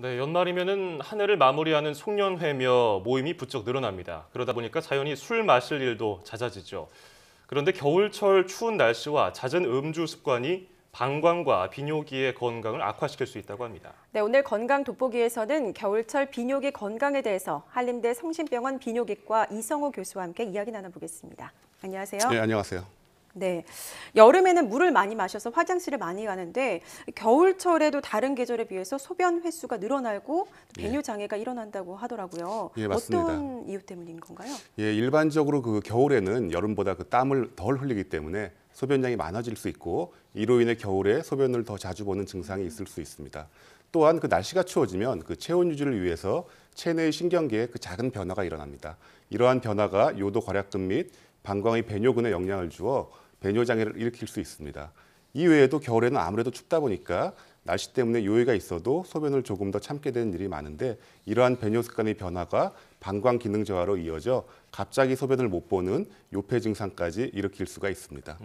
네, 연말이면은 한 해를 마무리하는 송년회며 모임이 부쩍 늘어납니다. 그러다 보니까 자연히 술 마실 일도 잦아지죠. 그런데 겨울철 추운 날씨와 잦은 음주 습관이 방광과 비뇨기의 건강을 악화시킬 수 있다고 합니다. 네, 오늘 건강 돋보기에서는 겨울철 비뇨기 건강에 대해서 한림대 성심병원 비뇨기과 이성호 교수와 함께 이야기 나눠보겠습니다. 안녕하세요. 네, 안녕하세요. 네, 여름에는 물을 많이 마셔서 화장실을 많이 가는데 겨울철에도 다른 계절에 비해서 소변 횟수가 늘어나고 배뇨 장애가 일어난다고 하더라고요. 예, 맞습니다. 어떤 이유 때문인 건가요? 예, 일반적으로 그 겨울에는 여름보다 그 땀을 덜 흘리기 때문에 소변량이 많아질 수 있고 이로 인해 겨울에 소변을 더 자주 보는 증상이 있을 수 있습니다. 또한 그 날씨가 추워지면 그 체온 유지를 위해서 체내의 신경계에 그 작은 변화가 일어납니다. 이러한 변화가 요도 괄약근 및 방광의 배뇨근에 영향을 주어 배뇨 장애를 일으킬 수 있습니다. 이 외에도 겨울에는 아무래도 춥다 보니까 날씨 때문에 요의가 있어도 소변을 조금 더 참게 되는 일이 많은데 이러한 배뇨 습관의 변화가 방광 기능 저하로 이어져 갑자기 소변을 못 보는 요폐 증상까지 일으킬 수가 있습니다.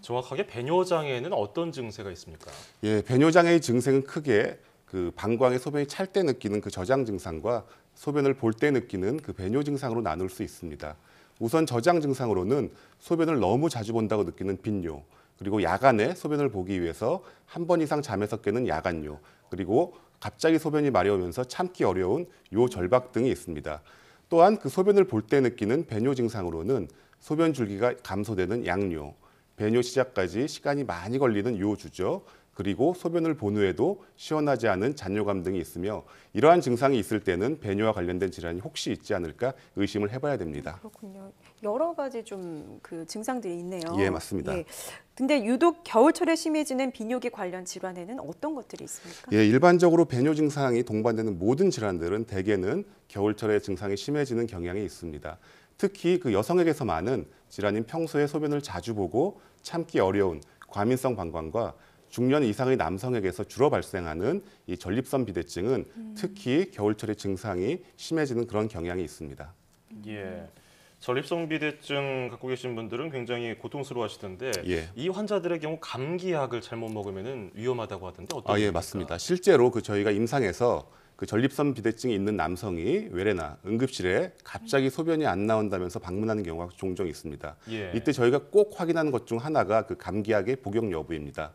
정확하게 배뇨 장애에는 어떤 증세가 있습니까? 예, 배뇨 장애의 증세는 크게 그 방광에 소변이 찰 때 느끼는 그 저장 증상과 소변을 볼 때 느끼는 그 배뇨 증상으로 나눌 수 있습니다. 우선 저장 증상으로는 소변을 너무 자주 본다고 느끼는 빈뇨, 그리고 야간에 소변을 보기 위해서 한 번 이상 잠에서 깨는 야간뇨, 그리고 갑자기 소변이 마려우면서 참기 어려운 요절박 등이 있습니다. 또한 그 소변을 볼 때 느끼는 배뇨 증상으로는 소변 줄기가 감소되는 양뇨, 배뇨 시작까지 시간이 많이 걸리는 요주죠. 그리고 소변을 본 후에도 시원하지 않은 잔뇨감 등이 있으며 이러한 증상이 있을 때는 배뇨와 관련된 질환이 혹시 있지 않을까 의심을 해봐야 됩니다. 그렇군요. 여러 가지 좀 그 증상들이 있네요. 예, 맞습니다. 예. 근데 유독 겨울철에 심해지는 비뇨기 관련 질환에는 어떤 것들이 있습니까? 예, 일반적으로 배뇨 증상이 동반되는 모든 질환들은 대개는 겨울철에 증상이 심해지는 경향이 있습니다. 특히 그 여성에게서 많은 질환인 평소에 소변을 자주 보고 참기 어려운 과민성 방광과 중년 이상의 남성에게서 주로 발생하는 이 전립선 비대증은 특히 겨울철에 증상이 심해지는 그런 경향이 있습니다. 예. 전립선 비대증 갖고 계신 분들은 굉장히 고통스러워하시던데 예. 이 환자들의 경우 감기약을 잘못 먹으면 위험하다고 하던데 어떤 예, 겁니까? 맞습니다. 실제로 그 저희가 임상에서 그 전립선 비대증이 있는 남성이 외래나 응급실에 갑자기 소변이 안 나온다면서 방문하는 경우가 종종 있습니다. 예. 이때 저희가 꼭 확인하는 것 중 하나가 그 감기약의 복용 여부입니다.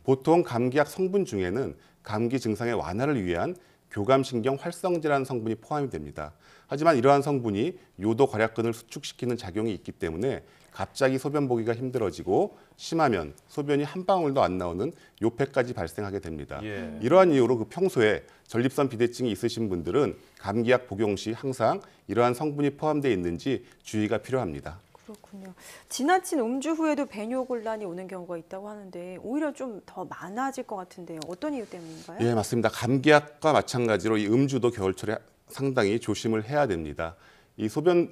보통 감기약 성분 중에는 감기 증상의 완화를 위한 교감신경 활성제라는 성분이 포함이 됩니다. 하지만 이러한 성분이 요도 괄약근을 수축시키는 작용이 있기 때문에 갑자기 소변 보기가 힘들어지고 심하면 소변이 한 방울도 안 나오는 요폐까지 발생하게 됩니다. 예. 이러한 이유로 그 평소에 전립선 비대증이 있으신 분들은 감기약 복용 시 항상 이러한 성분이 포함되어 있는지 주의가 필요합니다. 그렇군요. 지나친 음주 후에도 배뇨 곤란이 오는 경우가 있다고 하는데 오히려 좀 더 많아질 것 같은데요. 어떤 이유 때문인가요? 예, 맞습니다. 감기약과 마찬가지로 이 음주도 겨울철에 상당히 조심을 해야 됩니다. 이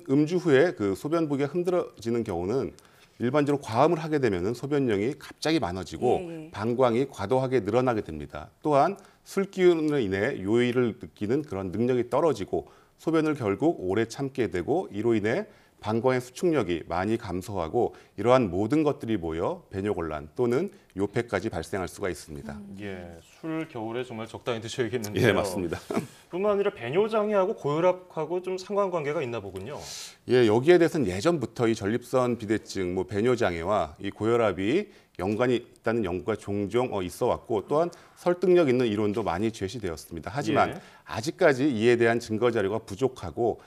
음주 후에 그 소변 보기가 힘들어지는 경우는 일반적으로 과음을 하게 되면 소변량이 갑자기 많아지고 예. 방광이 과도하게 늘어나게 됩니다. 또한 술 기운으로 인해 요의를 느끼는 그런 능력이 떨어지고 소변을 결국 오래 참게 되고 이로 인해 방광의 수축력이 많이 감소하고 이러한 모든 것들이 모여 배뇨곤란 또는 요폐까지 발생할 수가 있습니다. 예, 술 겨울에 정말 적당히 드셔야겠는데요. 예, 맞습니다. 뿐만 아니라 배뇨 장애하고 고혈압하고 좀 상관관계가 있나 보군요. 예, 여기에 대해서는 예전부터 이 전립선 비대증, 배뇨 장애와 이 고혈압이 연관이 있다는 연구가 종종 있어 왔고 또한 설득력 있는 이론도 많이 제시되었습니다. 하지만 예. 아직까지 이에 대한 증거 자료가 부족하고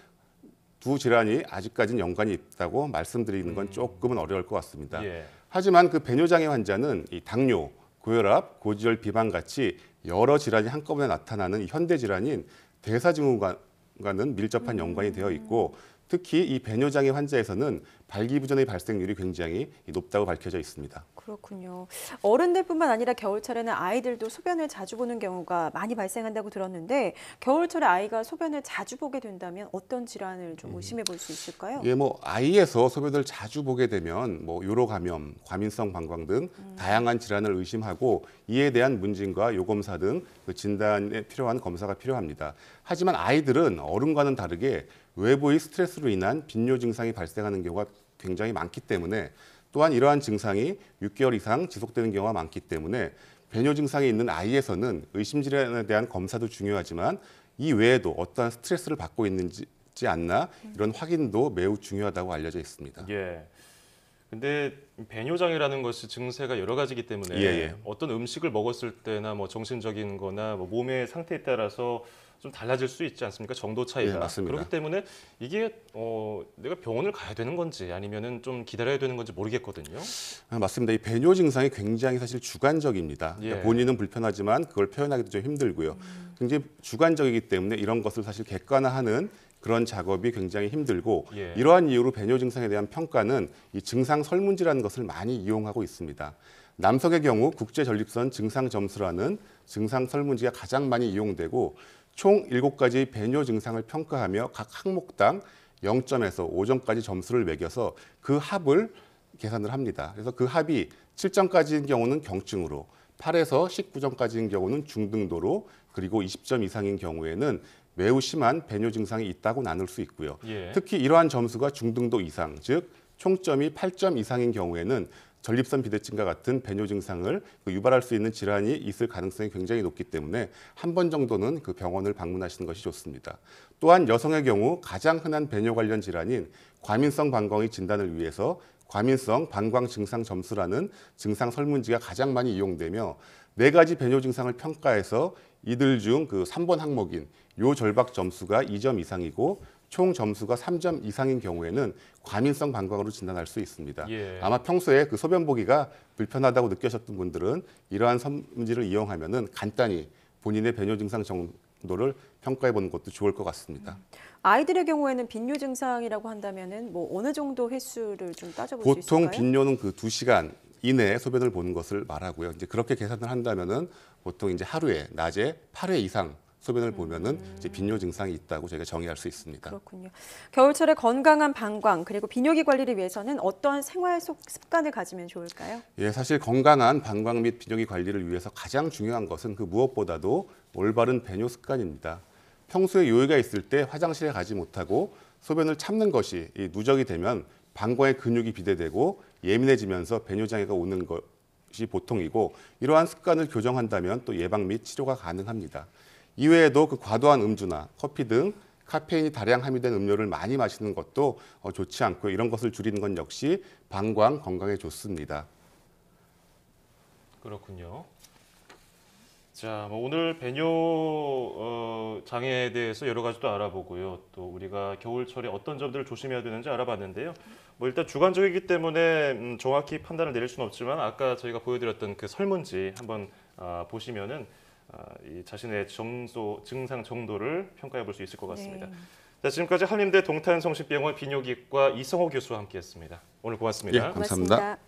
두 질환이 아직까지는 연관이 있다고 말씀드리는 건 조금은 어려울 것 같습니다. 예. 하지만 그 배뇨 장애 환자는 이 당뇨, 고혈압, 고지혈 비만 같이 여러 질환이 한꺼번에 나타나는 이 현대 질환인 대사증후군과는 밀접한 연관이 되어 있고 특히 이 배뇨 장애 환자에서는 발기부전의 발생률이 굉장히 높다고 밝혀져 있습니다. 그렇군요. 어른들뿐만 아니라 겨울철에는 아이들도 소변을 자주 보는 경우가 많이 발생한다고 들었는데 겨울철에 아이가 소변을 자주 보게 된다면 어떤 질환을 좀 의심해 볼 수 있을까요? 예, 아이에서 소변을 자주 보게 되면 요로 감염, 과민성 방광 등 다양한 질환을 의심하고 이에 대한 문진과 요검사 등 그 진단에 필요한 검사가 필요합니다. 하지만 아이들은 어른과는 다르게 외부의 스트레스로 인한 빈뇨 증상이 발생하는 경우가 굉장히 많기 때문에 또한 이러한 증상이 6개월 이상 지속되는 경우가 많기 때문에 배뇨 증상이 있는 아이에서는 의심 질환에 대한 검사도 중요하지만 이 외에도 어떠한 스트레스를 받고 있는지 않나 이런 확인도 매우 중요하다고 알려져 있습니다. 예. 근데 배뇨장애라는 것이 증세가 여러 가지이기 때문에 예. 어떤 음식을 먹었을 때나 뭐 정신적인 거나 뭐 몸의 상태에 따라서 좀 달라질 수 있지 않습니까? 정도 차이가. 예, 맞습니다. 그렇기 때문에 이게 내가 병원을 가야 되는 건지 아니면은 좀 기다려야 되는 건지 모르겠거든요. 맞습니다. 이 배뇨 증상이 굉장히 사실 주관적입니다. 그러니까 예. 본인은 불편하지만 그걸 표현하기도 좀 힘들고요. 굉장히 주관적이기 때문에 이런 것을 사실 객관화하는 그런 작업이 굉장히 힘들고 예. 이러한 이유로 배뇨 증상에 대한 평가는 이 증상 설문지라는 것을 많이 이용하고 있습니다. 남성의 경우 국제전립선 증상 점수라는 증상 설문지가 가장 많이 이용되고 총 7가지 배뇨 증상을 평가하며 각 항목당 0점에서 5점까지 점수를 매겨서 그 합을 계산을 합니다. 그래서 그 합이 7점까지인 경우는 경증으로, 8에서 19점까지인 경우는 중등도로, 그리고 20점 이상인 경우에는 매우 심한 배뇨 증상이 있다고 나눌 수 있고요. 예. 특히 이러한 점수가 중등도 이상, 즉 총점이 8점 이상인 경우에는 전립선 비대증과 같은 배뇨 증상을 유발할 수 있는 질환이 있을 가능성이 굉장히 높기 때문에 한 번 정도는 그 병원을 방문하시는 것이 좋습니다. 또한 여성의 경우 가장 흔한 배뇨 관련 질환인 과민성 방광의 진단을 위해서 과민성 방광 증상 점수라는 증상 설문지가 가장 많이 이용되며 4가지 배뇨 증상을 평가해서 이들 중 그 3번 항목인 요 절박 점수가 2점 이상이고 총 점수가 3점 이상인 경우에는 과민성 방광으로 진단할 수 있습니다. 예. 아마 평소에 그 소변 보기가 불편하다고 느끼셨던 분들은 이러한 설문지를 이용하면은 간단히 본인의 배뇨 증상 정도를 평가해 보는 것도 좋을 것 같습니다. 아이들의 경우에는 빈뇨 증상이라고 한다면은 뭐 어느 정도 횟수를 좀 따져볼 수 보통 있을까요? 빈뇨는 그 2시간 이내에 소변을 보는 것을 말하고요. 이제 그렇게 계산을 한다면은 보통 이제 하루에 낮에 8회 이상 소변을 보면은 이제 빈뇨 증상이 있다고 저희가 정의할 수 있습니다. 그렇군요. 겨울철에 건강한 방광 그리고 비뇨기 관리를 위해서는 어떤 생활 속 습관을 가지면 좋을까요? 예, 사실 건강한 방광 및 비뇨기 관리를 위해서 가장 중요한 것은 그 무엇보다도 올바른 배뇨 습관입니다. 평소에 요요가 있을 때 화장실에 가지 못하고 소변을 참는 것이 이 누적이 되면 방광의 근육이 비대되고 예민해지면서 배뇨 장애가 오는 것이 보통이고 이러한 습관을 교정한다면 또 예방 및 치료가 가능합니다. 이외에도 그 과도한 음주나 커피 등 카페인이 다량 함유된 음료를 많이 마시는 것도 좋지 않고 이런 것을 줄이는 건 역시 방광 건강에 좋습니다. 그렇군요. 자, 뭐 오늘 배뇨 장애에 대해서 여러 가지도 알아보고요. 또 우리가 겨울철에 어떤 점들을 조심해야 되는지 알아봤는데요. 뭐 일단 주관적이기 때문에 정확히 판단을 내릴 수는 없지만 아까 저희가 보여드렸던 그 설문지 한번 보시면은 이 자신의 증상 정도를 평가해 볼 수 있을 것 같습니다. 네. 자, 지금까지 한림대 동탄성심병원 비뇨기과 이성호 교수와 함께했습니다. 오늘 고맙습니다. 예, 감사합니다.